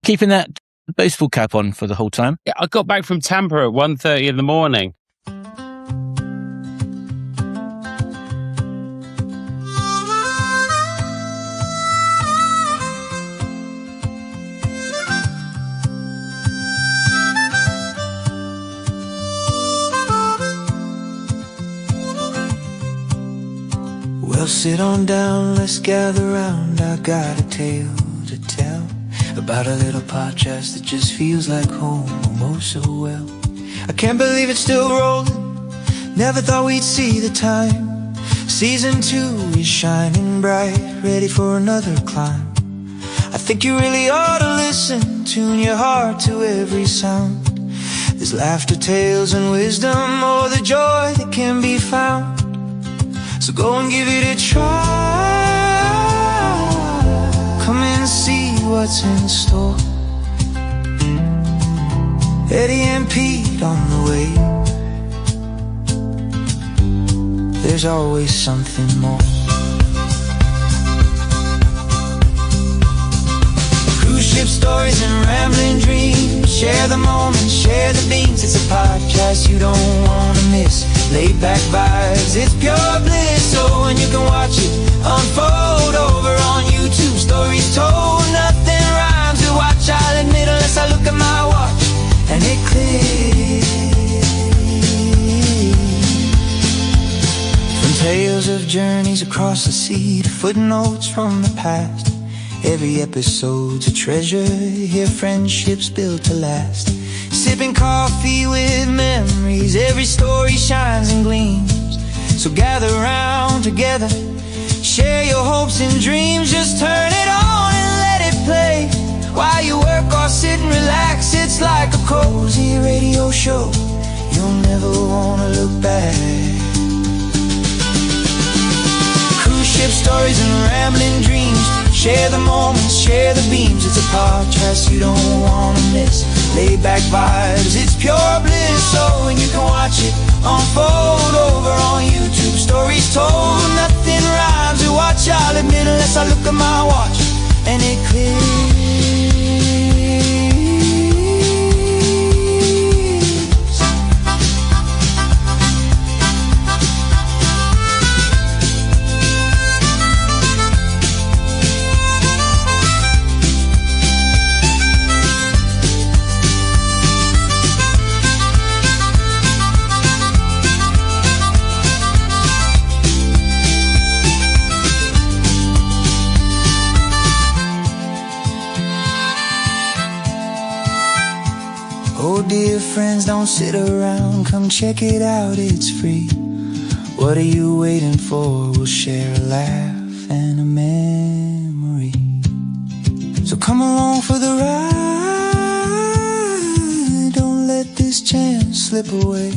keeping that baseball cap on for the whole time? Yeah, I got back from Tampa at 1:30 in the morning. Well, sit on down, let's gather round. I got a tale to tell about a little podcast that just feels like home, oh so well. I can't believe it's still rolling, never thought we'd see the time. Season 2 is shining bright, ready for another climb. I think you really ought to listen, tune your heart to every sound. There's laughter, tales and wisdom, oh the joy that can be found. So go and give it a try. Come and see what's in store. Eddie and Pete on the way. There's always something more. Cruise ship stories and rambling dreams. Share the moments, share the beams. It's a podcast you don't want to miss. Laid back vibes, it's pure bliss. So when you can watch it unfold over on YouTube. Stories told, nothing rhymes to watch. I'll admit unless I look at my watch and it clicks. From tales of journeys across the sea to footnotes from the past, every episode's a treasure. Here friendships built to last. Sipping coffee with memories, every story shines and gleams. So gather round together, share your hopes and dreams. Just turn it on and let it play. While you work or sit and relax, it's like a cozy radio show. You'll never wanna look back. Cruise ship stories and rambling dreams. Share the moments, share the beams. It's a podcast you don't wanna miss. Laid back vibes, it's pure bliss. So when you can watch it unfold over on YouTube. Stories told, nothing rhymes to watch. I'll admit unless I look at my watch and it clears. Oh dear friends, don't sit around, come check it out, it's free. What are you waiting for? We'll share a laugh and a memory. So come along for the ride, don't let this chance slip away.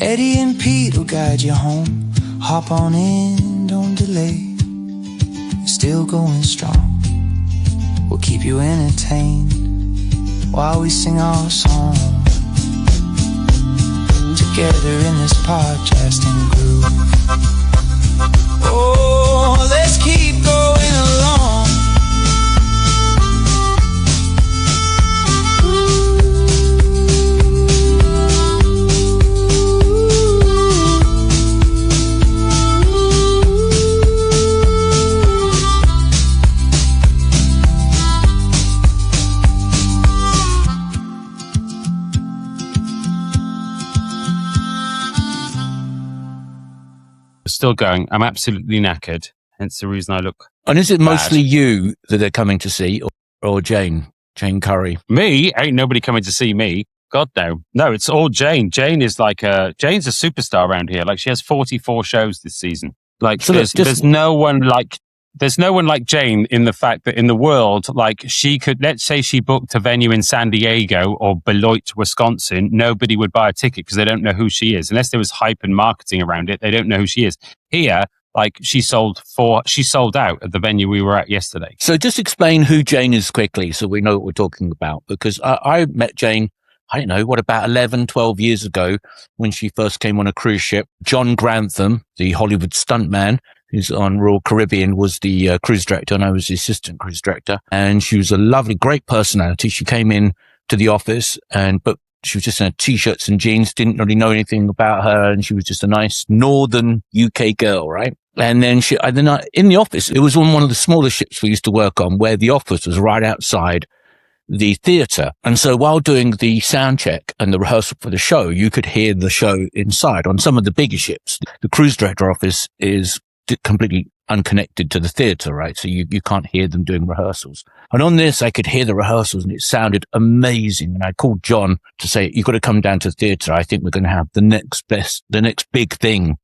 Eddie and Pete will guide you home. Hop on in, don't delay. Still going strong, we'll keep you entertained while we sing our song together in this podcasting groove. Oh, let's keep going along. Still going. I'm absolutely knackered. Hence the reason I look. And is it bad. mostly you that they're coming to see, or Jane Curry? Me? Ain't nobody coming to see me. God no. No, it's all Jane. Jane is like Jane's a superstar around here. Like she has 44 shows this season. Like So there's no one like Jane in the fact that in the world, like she could, let's say she booked a venue in San Diego or Beloit, Wisconsin, nobody would buy a ticket because they don't know who she is. Unless there was hype and marketing around it, they don't know who she is. Here, like she sold out at the venue we were at yesterday. So just explain who Jane is quickly so we know what we're talking about. Because I met Jane, I don't know, about 11, 12 years ago when she first came on a cruise ship. John Grantham, the Hollywood stuntman, who's on Royal Caribbean, was the cruise director, and I was the assistant cruise director. And she was a lovely, great personality. She came in to the office, but she was just in t-shirts and jeans, didn't really know anything about her, and she was just a nice northern UK girl, right? And then in the office, it was on one of the smaller ships we used to work on, where the office was right outside the theatre. And so while doing the sound check and the rehearsal for the show, you could hear the show inside. On some of the bigger ships, the cruise director office is completely unconnected to the theatre, right? So you can't hear them doing rehearsals. And on this, I could hear the rehearsals and it sounded amazing. And I called John to say, you've got to come down to the theatre. I think we're going to have the next big thing,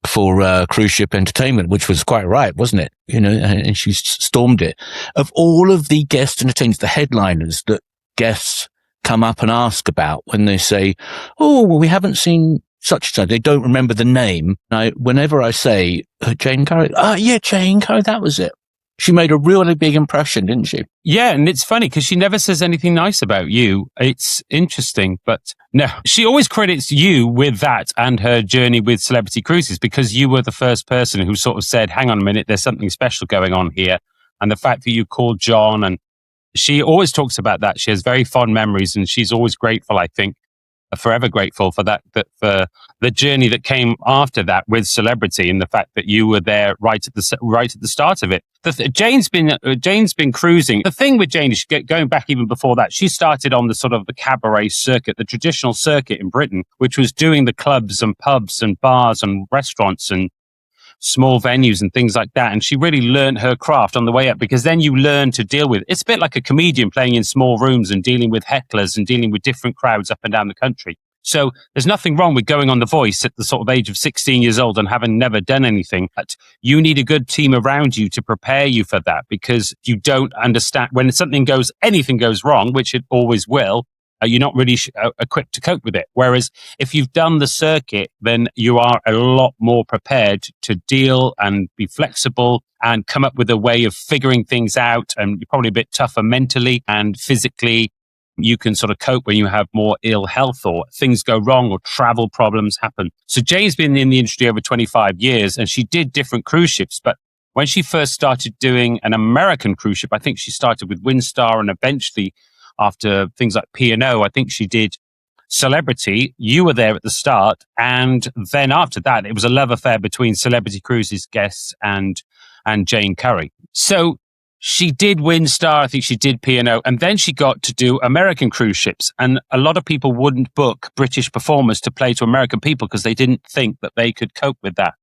for cruise ship entertainment, which was quite right, wasn't it? And she stormed it. Of all of the guest entertainers, the headliners that guests come up and ask about when they say, oh, well, we haven't seen such and such, they don't remember the name. Whenever I say Jane Curry, yeah, Jane Curry, that was it. She made a really big impression, didn't she? Yeah, and it's funny because she never says anything nice about you. It's interesting, but no, she always credits you with that and her journey with Celebrity Cruises, because you were the first person who sort of said, hang on a minute, there's something special going on here. And the fact that you called John, and she always talks about that. She has very fond memories, and she's always grateful, I think, forever grateful for that for the journey that came after that with Celebrity, and the fact that you were there right at the start of it. Jane's been cruising. The thing with Jane is, going back even before that, she started on the sort of the cabaret circuit, the traditional circuit in Britain, which was doing the clubs and pubs and bars and restaurants and small venues and things like that. And she really learned her craft on the way up, because then you learn to deal with, it's a bit like a comedian playing in small rooms and dealing with hecklers and dealing with different crowds up and down the country. So there's nothing wrong with going on The Voice at the sort of age of 16 years old and having never done anything. But you need a good team around you to prepare you for that, because you don't understand when anything goes wrong, which it always will. You're not really equipped to cope with it. Whereas if you've done the circuit, then you are a lot more prepared to deal and be flexible and come up with a way of figuring things out. And you're probably a bit tougher mentally and physically. You can sort of cope when you have more ill health or things go wrong or travel problems happen. So Jane's been in the industry over 25 years, and she did different cruise ships. But when she first started doing an American cruise ship, I think she started with Windstar, and eventually, after things like P&O, I think she did Celebrity. You were there at the start. And then after that, it was a love affair between Celebrity Cruises guests and Jane Curry. So she did Windstar, I think she did P&O, and then she got to do American cruise ships. And a lot of people wouldn't book British performers to play to American people because they didn't think that they could cope with that.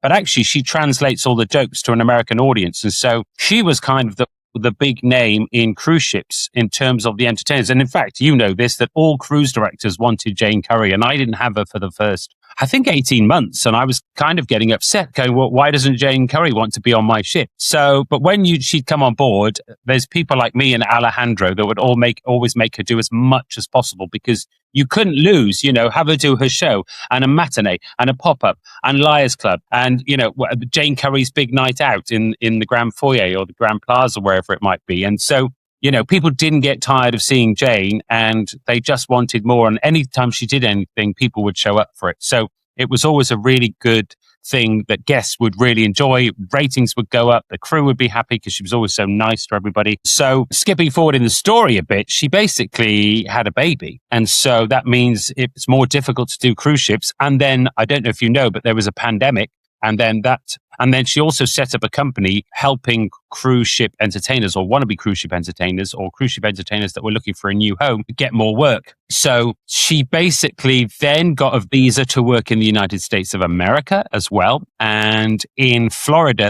But actually, she translates all the jokes to an American audience. And so she was kind of the big name in cruise ships in terms of the entertainers. And in fact, you know this, that all cruise directors wanted Jane Curry, and I didn't have her for the first, I think, 18 months. And I was kind of getting upset, going, well, why doesn't Jane Curry want to be on my ship? So, but when she'd come on board, there's people like me and Alejandro that would always make her do as much as possible, because you couldn't lose, have her do her show and a matinee and a pop-up and Liars Club and, Jane Curry's big night out in the Grand Foyer or the Grand Plaza, wherever it might be. And so, people didn't get tired of seeing Jane, and they just wanted more. And anytime she did anything, people would show up for it. So it was always a really good thing that guests would really enjoy. Ratings would go up. The crew would be happy because she was always so nice to everybody. So skipping forward in the story a bit, she basically had a baby. And so that means it's more difficult to do cruise ships. And then, I don't know if you know, but there was a pandemic. And then she also set up a company helping cruise ship entertainers or wannabe cruise ship entertainers or cruise ship entertainers that were looking for a new home to get more work. So she basically then got a visa to work in the United States of America as well. And in Florida,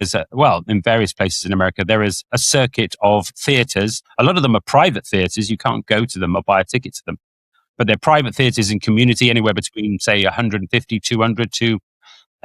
in various places in America, there is a circuit of theaters. A lot of them are private theaters. You can't go to them or buy a ticket to them. But they're private theaters in community, anywhere between, say, 150, 200 to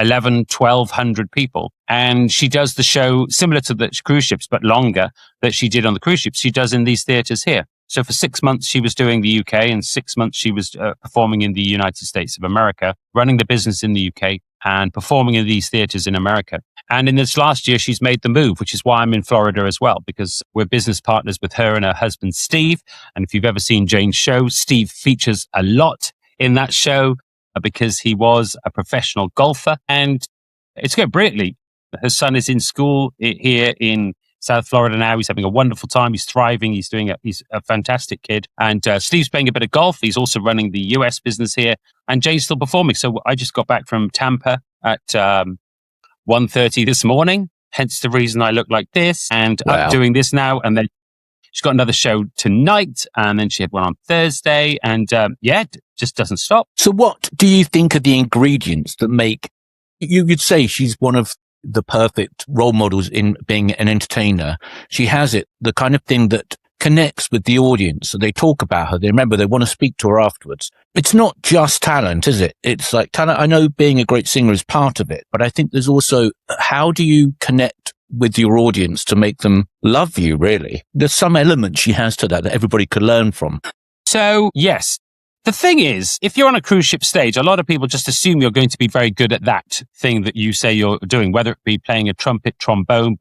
1,200 people. And she does the show similar to the cruise ships, but longer, that she did on the cruise ships. She does in these theaters here. So for 6 months, she was doing the UK, and 6 months she was performing in the United States of America, running the business in the UK and performing in these theaters in America. And in this last year, she's made the move, which is why I'm in Florida as well, because we're business partners with her and her husband, Steve. And if you've ever seen Jane's show, Steve features a lot in that show, because he was a professional golfer, and it's going brilliantly. Her son is in school here in South Florida now. He's having a wonderful time. He's thriving. He's a fantastic kid. And Steve's playing a bit of golf. He's also running the US business here. And Jay's still performing. So I just got back from Tampa at 1:30 this morning. Hence the reason I look like this. And I'm doing this now. And then she's got another show tonight. And then she had one on Thursday. And just doesn't stop. So what do you think are the ingredients that make, you'd say she's one of the perfect role models in being an entertainer? She has the kind of thing that connects with the audience. So they talk about her. They remember, they want to speak to her afterwards. It's not just talent, is it? It's like talent. I know being a great singer is part of it, but I think there's also, how do you connect with your audience to make them love you, really? There's some element she has to that everybody could learn from. So, yes. The thing is, if you're on a cruise ship stage, a lot of people just assume you're going to be very good at that thing that you say you're doing, whether it be playing a trumpet, trombone,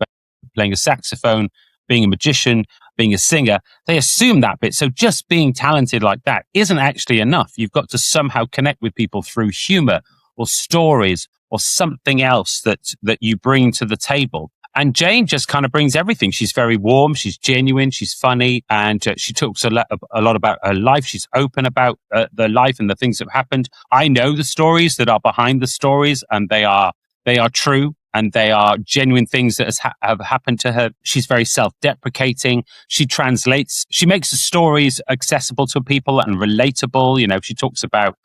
playing a saxophone, being a magician, being a singer. They assume that bit. So just being talented like that isn't actually enough. You've got to somehow connect with people through humor or stories or something else that you bring to the table. And Jane just kind of brings everything. She's very warm. She's genuine. She's funny. And she talks a lot about her life. She's open about the life and the things that have happened. I know the stories that are behind the stories, and they are true. And they are genuine things that have happened to her. She's very self-deprecating. She makes the stories accessible to people and relatable. She talks about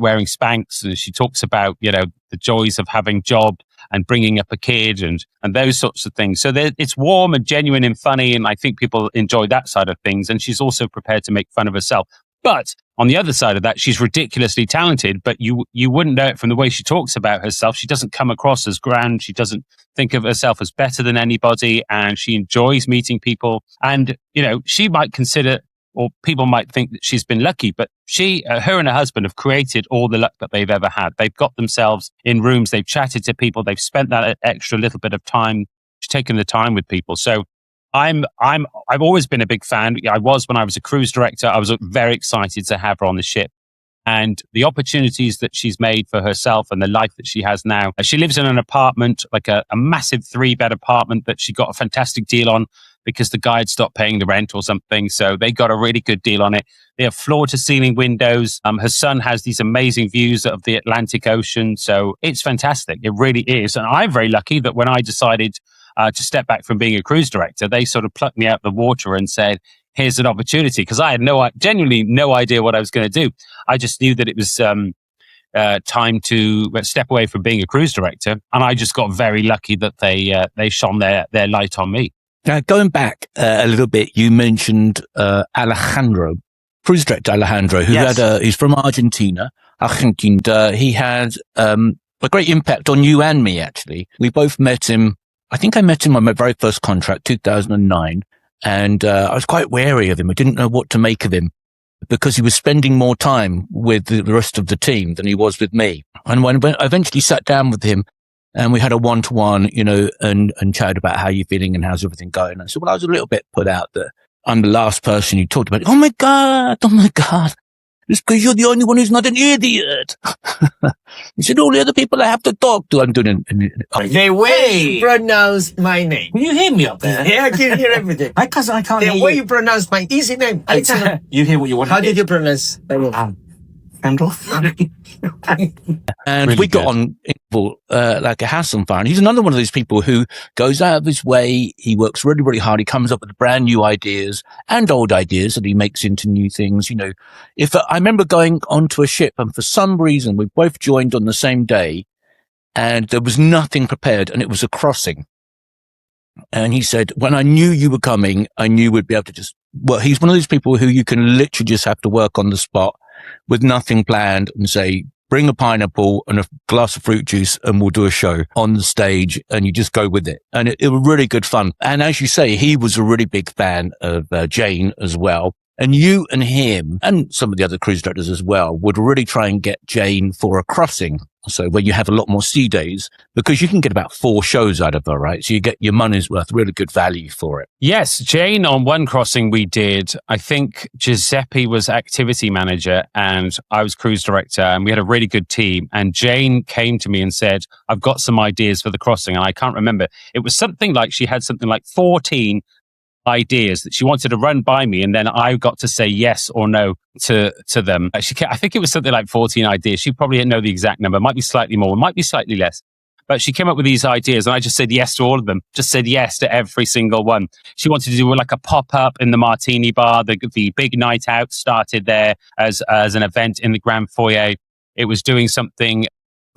wearing Spanx, and she talks about, the joys of having a job and bringing up a kid and those sorts of things. So it's warm and genuine and funny. And I think people enjoy that side of things. And she's also prepared to make fun of herself. But on the other side of that, she's ridiculously talented, but you wouldn't know it from the way she talks about herself. She doesn't come across as grand. She doesn't think of herself as better than anybody, and she enjoys meeting people. And, she might consider, or people might think that she's been lucky, but her and her husband have created all the luck that they've ever had. They've got themselves in rooms. They've chatted to people. They've spent that extra little bit of time. She's taken the time with people. So I've always been a big fan. I was when I was a cruise director. I was very excited to have her on the ship, and the opportunities that she's made for herself and the life that she has now. She lives in an apartment, like a massive 3-bed apartment that she got a fantastic deal on because the guy had stopped paying the rent or something. So they got a really good deal on it. They have floor to ceiling windows. Her son has these amazing views of the Atlantic Ocean. So it's fantastic. It really is. And I'm very lucky that when I decided to step back from being a cruise director, they sort of plucked me out of the water and said, here's an opportunity. Because I had genuinely no idea what I was going to do. I just knew that it was time to step away from being a cruise director. And I just got very lucky that they shone their light on me. Now, going back a little bit, you mentioned Alejandro, cruise director Alejandro, who he's from Argentina, I think, and he had a great impact on you and me, actually. We both met him. I think I met him on my very first contract, 2009, and I was quite wary of him. I didn't know what to make of him because he was spending more time with the rest of the team than he was with me. And when I eventually sat down with him and we had a one-to-one, and chatted about how you're feeling and how's everything going. And I said, well, I was a little bit put out that I'm the last person you talked about. Oh my God. It's because you're the only one who's not an idiot. He said, all the other people I have to talk to, I'm doing The way you pronounce my name. Can you hear me up there? Yeah, I can hear everything. I can't hear The way you pronounce my easy name. You hear what you want. How did you pronounce my name? Handle. And Really we got good. on like a house on fire. And he's another one of those people who goes out of his way. He works really, really hard. He comes up with brand new ideas and old ideas that he makes into new things. If I remember going onto a ship and for some reason we both joined on the same day and there was nothing prepared and it was a crossing. And he said, when I knew you were coming, I knew we'd be able to he's one of those people who you can literally just have to work on the spot with nothing planned and say, bring a pineapple and a glass of fruit juice and we'll do a show on the stage, and you just go with it. And it was really good fun. And as you say, he was a really big fan of Jane as well. And you and him and some of the other cruise directors as well would really try and get Jane for a crossing. So when you have a lot more sea days, because you can get about 4 shows out of her, right? So you get your money's worth, really good value for it. Yes, Jane, on one crossing we did, I think Giuseppe was activity manager and I was cruise director, and we had a really good team. And Jane came to me and said, I've got some ideas for the crossing. And I can't remember. It was something like she had something like 14 ideas that she wanted to run by me, and then I got to say yes or no to them. I think it was something like 14 ideas. She probably didn't know the exact number. It might be slightly more, it might be slightly less. But she came up with these ideas and I just said yes to all of them. Just said yes to every single one. She wanted to do like a pop-up in the Martini Bar. The big night out started there as an event in the Grand Foyer. It was doing something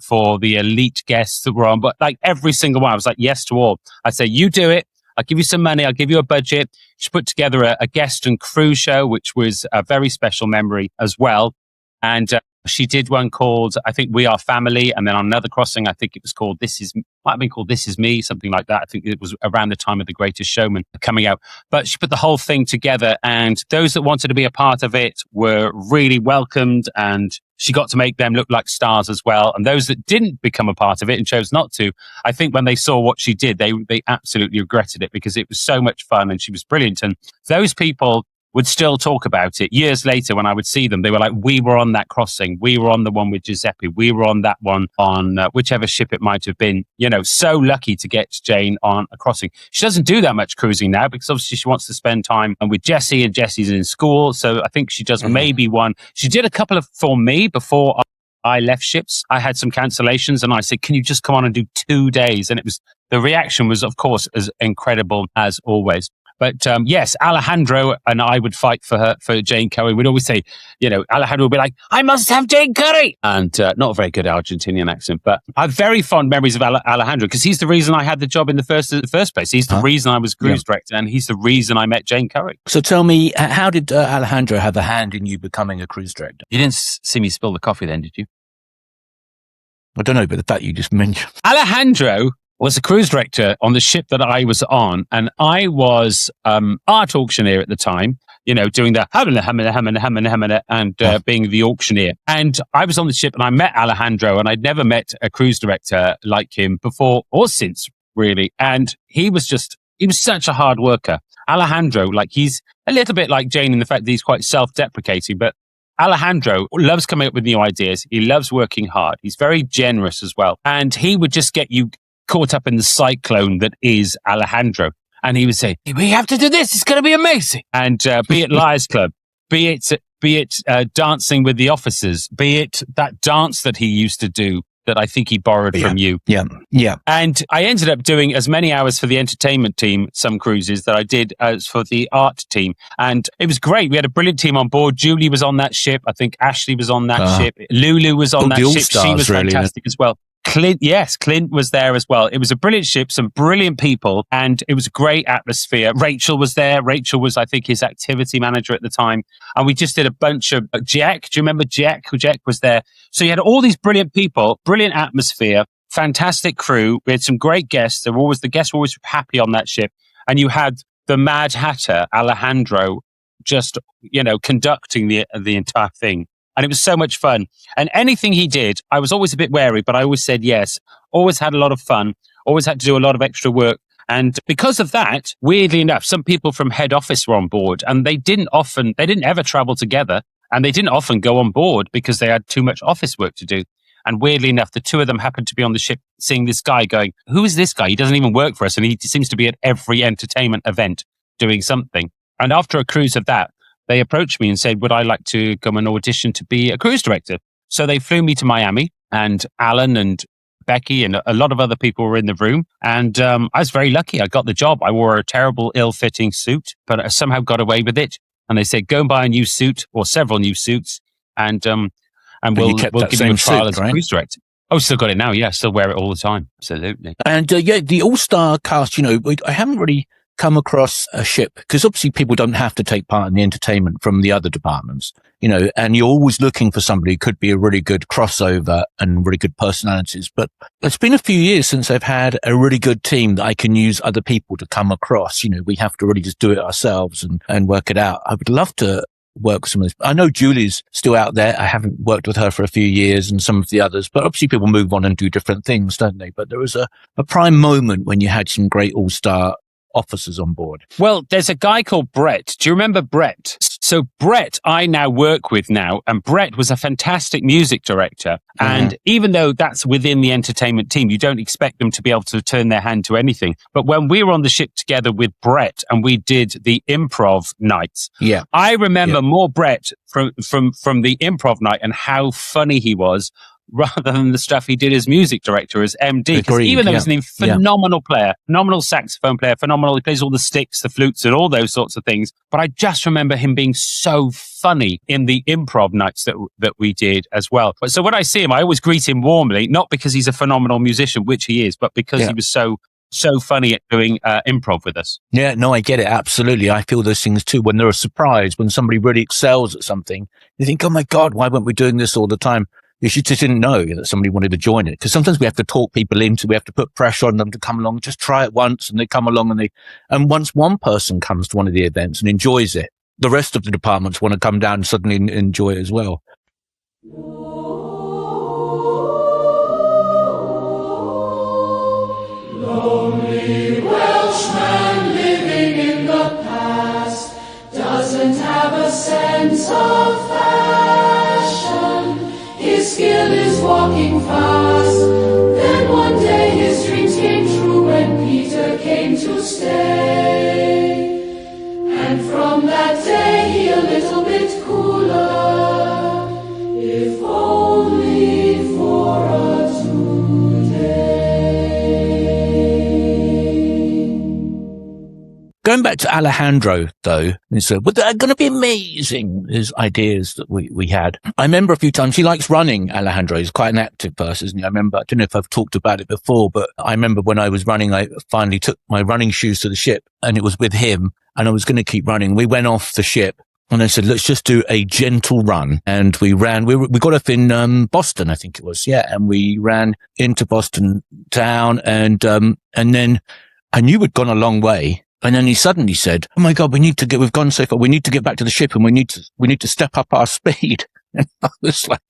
for the elite guests that were on, but like every single one, I was like yes to all. I said, you do it. I'll give you some money. I'll give you a budget. She put together a guest and crew show, which was a very special memory as well. And she did one called, I think, We Are Family. And then on another crossing, I think it was called might have been called This Is Me, something like that. I think it was around the time of The Greatest Showman coming out. But she put the whole thing together, and those that wanted to be a part of it were really welcomed, and she got to make them look like stars as well. And those that didn't become a part of it and chose not to, I think when they saw what she did, they absolutely regretted it, because it was so much fun and she was brilliant. And those people would still talk about it years later when I would see them. They were like, we were on that crossing. We were on the one with Giuseppe. We were on that one on whichever ship it might have been. You know, so lucky to get Jane on a crossing. She doesn't do that much cruising now because obviously she wants to spend time with Jessie, and Jessie's in school. So I think she does maybe one. She did a couple of for me before I left ships. I had some cancellations and I said, can you just come on and do 2 days? And the reaction was, of course, as incredible as always. But yes, Alejandro and I would fight for Jane Curry. We'd always say, you know, Alejandro would be like, I must have Jane Curry. And not a very good Argentinian accent, but I have very fond memories of Alejandro, because he's the reason I had the job in the first place. He's the reason I was cruise director, and he's the reason I met Jane Curry. So tell me, how did Alejandro have a hand in you becoming a cruise director? You didn't see me spill the coffee then, did you? I don't know, but the fact you just mentioned. Alejandro was a cruise director on the ship that I was on, and I was art auctioneer at the time, you know, doing the and being the auctioneer. And I was on the ship and I met Alejandro, and I'd never met a cruise director like him before or since, really. And he was such a hard worker. Alejandro, like, he's a little bit like Jane in the fact that he's quite self-deprecating, but Alejandro loves coming up with new ideas. He loves working hard. He's very generous as well. And he would just get you caught up in the cyclone that is Alejandro. And he would say, we have to do this. It's going to be amazing. And be it Liars Club, be it dancing with the officers, be it that dance that he used to do that I think he borrowed from you. Yeah. And I ended up doing as many hours for the entertainment team, some cruises, that I did as for the art team. And it was great. We had a brilliant team on board. Julie was on that ship. I think Ashley was on that ship. Lulu was on that ship. She was fantastic as well. Clint was there as well. It was a brilliant ship, some brilliant people, and it was a great atmosphere. Rachel was there. Rachel was, I think, his activity manager at the time. And we just did a bunch of Jack. Do you remember Jack? Jack was there. So you had all these brilliant people, brilliant atmosphere, fantastic crew. We had some great guests. The guests were always happy on that ship. And you had the Mad Hatter, Alejandro, just, you know, conducting the entire thing. And it was so much fun. And anything he did, I was always a bit wary, but I always said yes. Always had a lot of fun. Always had to do a lot of extra work. And because of that, weirdly enough, some people from head office were on board, and they didn't ever travel together, and they didn't often go on board because they had too much office work to do. And weirdly enough, the two of them happened to be on the ship seeing this guy going, who is this guy? He doesn't even work for us. And he seems to be at every entertainment event doing something. And after a cruise of that, they approached me and said, would I like to come and audition to be a cruise director? So they flew me to Miami, and Alan and Becky and a lot of other people were in the room. And I was very lucky. I got the job. I wore a terrible, ill-fitting suit, but I somehow got away with it. And they said, go and buy a new suit or several new suits, and we'll give you a trial as a cruise director. Oh, still got it now. Yeah, still wear it all the time. Absolutely. And the all-star cast, you know, I haven't really come across a ship, because obviously people don't have to take part in the entertainment from the other departments, you know, and you're always looking for somebody who could be a really good crossover and really good personalities. But it's been a few years since I've had a really good team that I can use other people to come across. You know, we have to really just do it ourselves and work it out. I would love to work with some of this. I know Julie's still out there. I haven't worked with her for a few years and some of the others, but obviously people move on and do different things, don't they? But there was a prime moment when you had some great all-star officers on board. Well, there's a guy called Brett. Do you remember Brett? So Brett, I now work with now, and Brett was a fantastic music director. And even though that's within the entertainment team, you don't expect them to be able to turn their hand to anything. But when we were on the ship together with Brett and we did the improv nights, I remember more Brett from the improv night and how funny he was, rather than the stuff he did as music director, as MD. Because even though he's a phenomenal player, phenomenal saxophone player, phenomenal, he plays all the sticks, the flutes, and all those sorts of things. But I just remember him being so funny in the improv nights that we did as well. But so when I see him, I always greet him warmly, not because he's a phenomenal musician, which he is, but because he was so funny at doing improv with us. Yeah, no, I get it. Absolutely. I feel those things too. When they're a surprise, when somebody really excels at something, you think, oh my God, why weren't we doing this all the time? You just didn't know that somebody wanted to join it. Because sometimes we have to talk people into, we have to put pressure on them to come along, just try it once, and they come along and once one person comes to one of the events and enjoys it, the rest of the departments want to come down and suddenly enjoy it as well. Lonely Welshman living in the past doesn't have a sense of fashion. His skill is walking fast. Then one day his dreams came true when Peter came to stay. And from that day he a little bit cooler, if only for a Going back to Alejandro, though, he said, well, they're going to be amazing, his ideas that we had. I remember a few times, he likes running, Alejandro. He's quite an active person, isn't he? I remember, I don't know if I've talked about it before, but I remember when I was running, I finally took my running shoes to the ship, and it was with him, and I was going to keep running. We went off the ship, and I said, let's just do a gentle run. And we ran, we got off in Boston, I think it was, and we ran into Boston town, and then I knew we'd gone a long way. And then he suddenly said, oh my God, we've gone so far. We need to get back to the ship and we need to step up our speed. And I was like,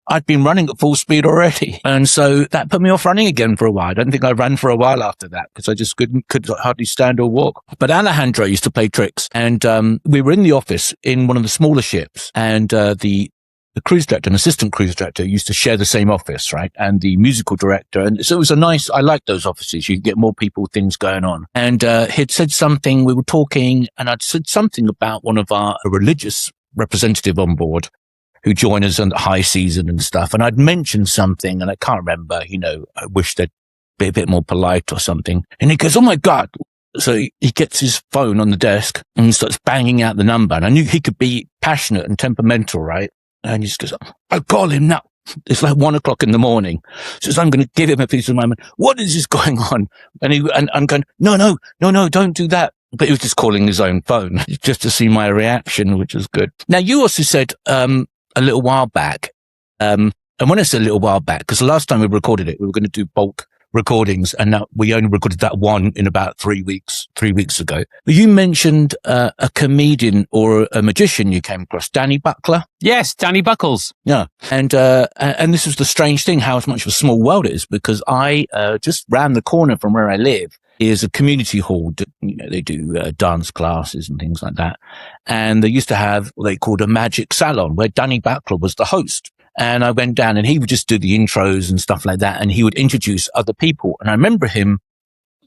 I'd been running at full speed already. And so that put me off running again for a while. I don't think I ran for a while after that because I just could hardly stand or walk. But Alejandro used to play tricks, and we were in the office in one of the smaller ships, and the cruise director and assistant cruise director used to share the same office, right? And the musical director. And so it was I liked those offices. You could get more people, things going on. And he'd said something, we were talking, and I'd said something about one of our religious representative on board who join us on the high season and stuff. And I'd mentioned something, and I can't remember, I wish they'd be a bit more polite or something. And he goes, oh my God. So he gets his phone on the desk and he starts banging out the number. And I knew he could be passionate and temperamental, right? And he just goes, I'll call him now. It's like 1 o'clock in the morning. So I'm going to give him a piece of my mind. What is this going on? And I'm going, no, don't do that. But he was just calling his own phone just to see my reaction, which was good. Now, you also said, a little while back, and when I said a little while back, because the last time we recorded it, we were going to do bulk recordings, and now we only recorded that one in about 3 weeks ago. But you mentioned a comedian or a magician you came across, Danny Buckler. Yes, Danny Buckles. Yeah. And this was the strange thing, how much of a small world it is, because I just round the corner from where I live is a community hall. They do dance classes and things like that. And they used to have what they called a magic salon where Danny Buckler was the host. And I went down and he would just do the intros and stuff like that. And he would introduce other people. And I remember him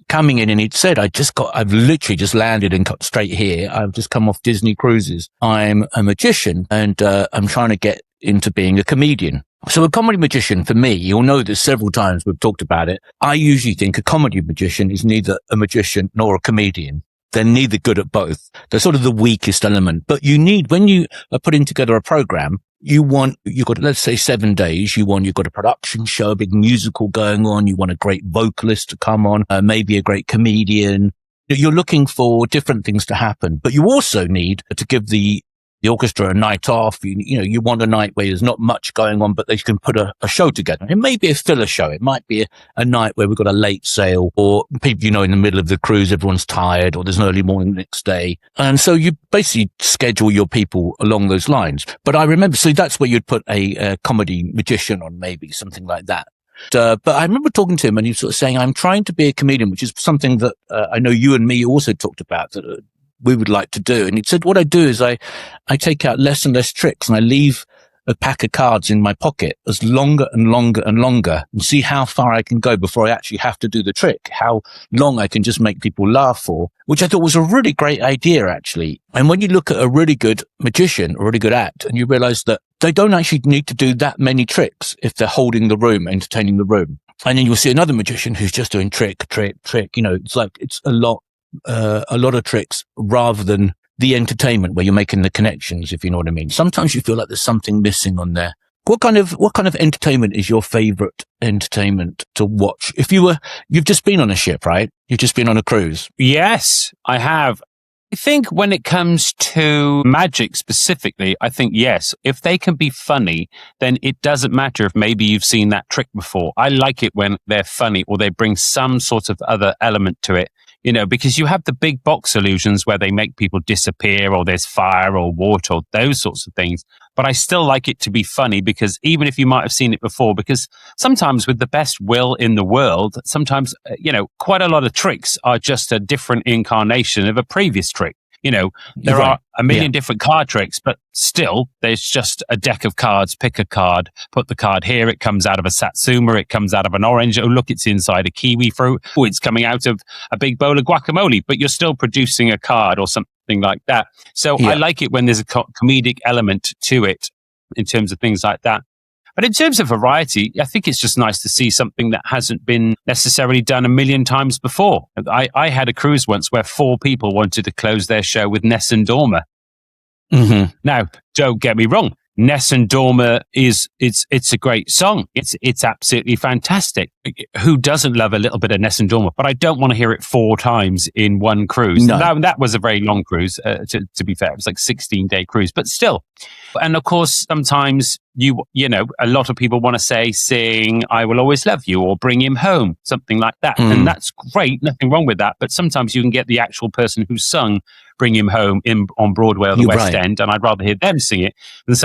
coming in and he'd said, I've literally just landed and got straight here. I've just come off Disney cruises. I'm a magician and I'm trying to get into being a comedian. So a comedy magician, for me, you'll know this several times, we've talked about it. I usually think a comedy magician is neither a magician nor a comedian. They're neither good at both. They're sort of the weakest element. But when you are putting together a program, you've got, let's say 7 days. You've got a production show, a big musical going on. You want a great vocalist to come on, maybe a great comedian. You're looking for different things to happen, but you also need to give the the orchestra a night off. You want a night where there's not much going on, but they can put a show together. It may be a filler show. It might be a night where we've got a late sail, or people, in the middle of the cruise, everyone's tired, or there's an early morning the next day. And so you basically schedule your people along those lines. But I remember, so that's where you'd put a comedy magician on, maybe something like that. But I remember talking to him and he was sort of saying, I'm trying to be a comedian, which is something that I know you and me also talked about, that we would like to do. And he said, what I do is I take out less and less tricks, and I leave a pack of cards in my pocket as longer and longer and longer, and see how far I can go before I actually have to do the trick, how long I can just make people laugh for, which I thought was a really great idea, actually. And when you look at a really good magician, a really good act, and you realize that they don't actually need to do that many tricks if they're holding the room, entertaining the room. And then you'll see another magician who's just doing trick. It's like, it's a lot of tricks rather than the entertainment where you're making the connections, if you know what I mean. Sometimes you feel like there's something missing on there. What kind of entertainment is your favorite entertainment to watch? You've just been on a ship, right? You've just been on a cruise. Yes, I have. I think when it comes to magic specifically, I think yes, if they can be funny, then it doesn't matter if maybe you've seen that trick before. I like it when they're funny or they bring some sort of other element to it. Because you have the big box illusions where they make people disappear, or there's fire or water or those sorts of things. But I still like it to be funny, because even if you might have seen it before, because sometimes with the best will in the world, sometimes, quite a lot of tricks are just a different incarnation of a previous trick. There are a million different card tricks, but still there's just a deck of cards. Pick a card, put the card here. It comes out of a satsuma. It comes out of an orange. Oh, look, it's inside a kiwi fruit. Oh, it's coming out of a big bowl of guacamole, but you're still producing a card or something like that. So I like it when there's a comedic element to it in terms of things like that. But in terms of variety, I think it's just nice to see something that hasn't been necessarily done a million times before. I had a cruise once where 4 people wanted to close their show with Nessun Dorma. Mm-hmm. Now, don't get me wrong. Nessun Dorma it's a great song. It's absolutely fantastic. Who doesn't love a little bit of Nessun Dorma? But I don't want to hear it 4 times in one cruise. No. That was a very long cruise, to be fair. It was like 16-day cruise, but still. And of course, sometimes a lot of people want to sing I Will Always Love You or Bring Him Home, something like that. And that's great. Nothing wrong with that. But sometimes you can get the actual person who sung Bring Him Home on Broadway or the West End. And I'd rather hear them sing it than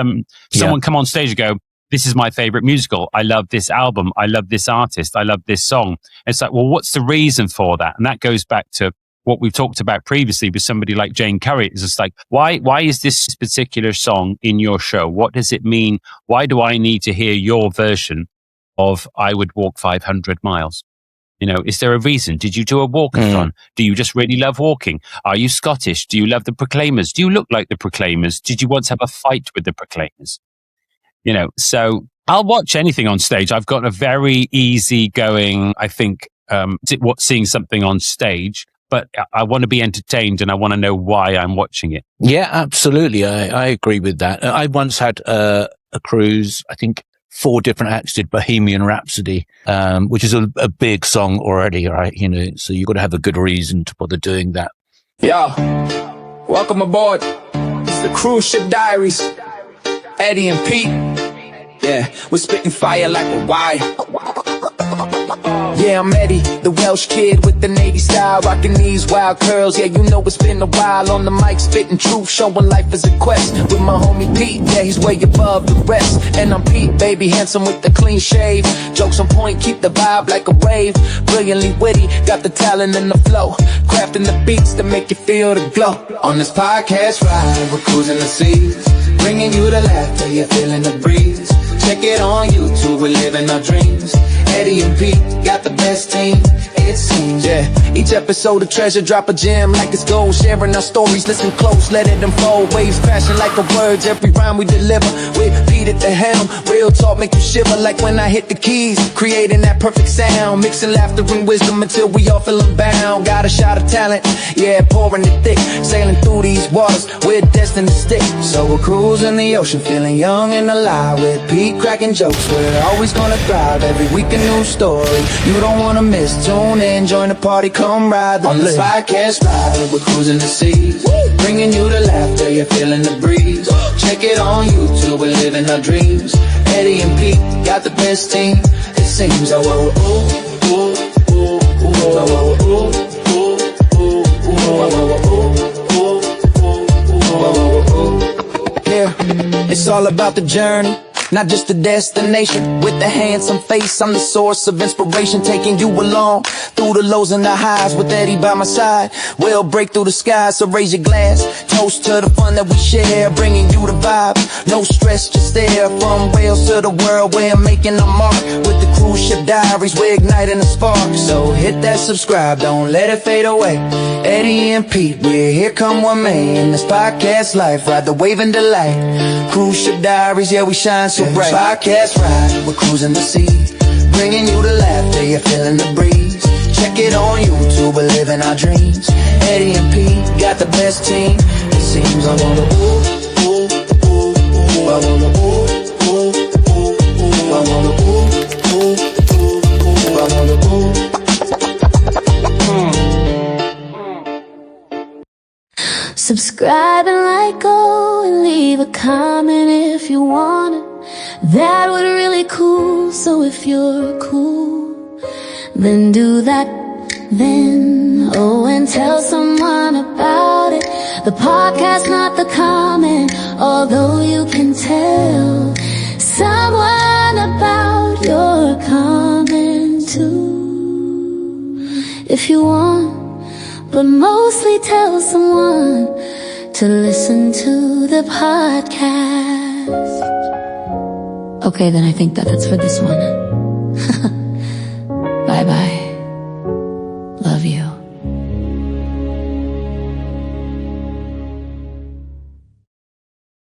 someone come on stage and go, this is my favorite musical. I love this album. I love this artist. I love this song. And it's like, well, what's the reason for that? And that goes back to what we've talked about previously with somebody like Jane Curry. It's just like, why is this particular song in your show? What does it mean? Why do I need to hear your version of I Would Walk 500 Miles? Is there a reason? Did you do a walkathon? Do you just really love walking? Are you Scottish? Do you love the Proclaimers? Do you look like the Proclaimers? Did you once have a fight with the Proclaimers? So I'll watch anything on stage. I've got a very easygoing, I think, seeing something on stage, but I want to be entertained and I want to know why I'm watching it. Yeah, absolutely. I agree with that. I once had a cruise, I think 4 different acts did Bohemian Rhapsody, which is a big song already, right? So you've got to have a good reason to bother doing that. Yo, welcome aboard. It's the Cruise Ship Diaries. Eddie and Pete. Yeah, we're spitting fire like a wire. Yeah, I'm Eddie, the Welsh kid with the Navy style, rocking these wild curls. Yeah, you know it's been a while on the mic, spitting truth, showing life as a quest. With my homie Pete, yeah, he's way above the rest. And I'm Pete, baby, handsome with the clean shave. Jokes on point, keep the vibe like a rave. Brilliantly witty, got the talent and the flow, crafting the beats to make you feel the glow. On this podcast ride, we're cruising the seas, bringing you the laughter, you're feeling the breeze. Check it on YouTube, we're living our dreams. Eddie and Pete got the best team, it seems. Yeah, each episode a treasure, drop a gem like it's gold. Sharing our stories, listen close, let it unfold. Waves crashing like the words, every rhyme we deliver. With Pete at the helm, real talk make you shiver like when I hit the keys. Creating that perfect sound, mixing laughter and wisdom until we all feel bound. Got a shot of talent, yeah, pouring it thick. Sailing through these waters, we're destined to stick. So we're cruising the ocean, feeling young and alive. With Pete cracking jokes, we're always gonna thrive. Every week a new story, you don't wanna miss. Tune in, join the party, come ride the on this podcast ride. We're cruising the seas, bringing you the laughter, you're feeling the breeze. Check it on YouTube, we're living our dreams. Eddie and Pete got the best team, it seems. Oh, oh, oh, oh, oh, oh, oh, oh, oh, oh, oh, oh, oh. Yeah, it's all about the journey, not just the destination. With the handsome face, I'm the source of inspiration, taking you along through the lows and the highs. With Eddie by my side, we'll break through the sky. So raise your glass, toast to the fun that we share, bringing you the vibe, no stress, just there. From Wales to the world, we're making a mark. With the cruise ship diaries, we're igniting a spark. So hit that subscribe, don't let it fade away. Eddie and Pete, we're here come one man. This podcast life, ride the wave and delight. Cruise ship diaries, yeah, we shine so bright. Podcast ride, we're cruising the sea, bringing you the laughter, you're feeling the breeze. Check it on YouTube, we're living our dreams. Eddie and Pete got the best team, it seems. I wanna ooh, ooh, ooh, ooh. I wanna ooh, ooh, ooh, ooh. I wanna ooh, ooh, ooh, ooh. I wanna ooh. Subscribe and like, go and leave a comment if you want it. That would really cool. So if you're cool, then do that. Then oh, and tell someone about it. The podcast, not the comment. Although you can tell someone about your comment too, if you want. But mostly tell someone to listen to the podcast. Okay, then I think that's for this one. Bye bye.